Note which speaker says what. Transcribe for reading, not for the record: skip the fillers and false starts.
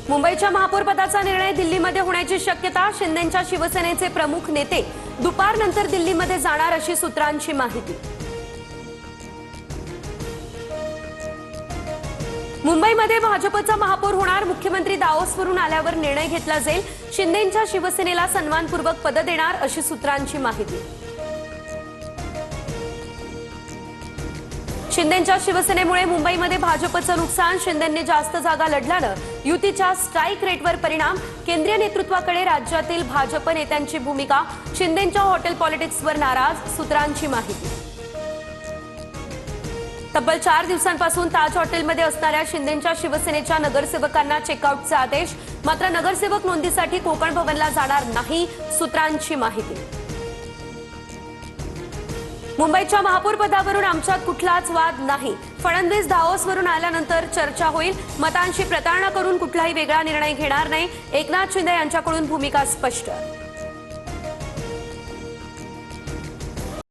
Speaker 1: मुंबईच्या महापौर पदाचा निर्णय दिल्लीमध्ये होण्याची शक्यता। शिंदेंच्या शिवसेनेचे प्रमुख नेते दुपारनंतर दिल्लीमध्ये जाणार अशी सूत्रांची माहिती। मुंबईमध्ये भाजपचा महापौर होणार। मुख्यमंत्री दाओसवरून आल्यावर निर्णय घेतला जाईल। शिंदेंच्या शिवसेनेला सन्मानपूर्वक पद देणार अशी सूत्रांची माहिती। शिंदेंच्या शिवसेनेमुळे मुंबईमध्ये भाजपचं नुकसान। शिंदेंनी जास्त जागा लढल्यानं युतीच्या स्ट्राईक रेटवर परिणाम। केंद्रीय नेतृत्वाकडे राज्यातील भाजप नेत्यांची भूमिका। शिंदेंच्या हॉटेल पॉलिटिक्सवर नाराज, सूत्रांची माहिती। तब्बल 4 दिवसांपासून ताज हॉटेलमध्ये असणाऱ्या शिंदेंच्या शिवसेनेच्या नगरसेवकांना चेकआउटचे आदेश। मात्र नगरसेवक नोंदीसाठी कोकण भवनला जाणार नाही, सूत्रांची माहिती। मुंबईच्या महापौर पदावरून आमच्यात कुठलाच वाद नाही। फडणवीस दाओसवरून आल्यानंतर चर्चा होईल। मतांशी प्रतारणा करून कुठलाही वेगळा निर्णय घेणार नाही। एकनाथ शिंदे यांच्याकडून भूमिका स्पष्ट।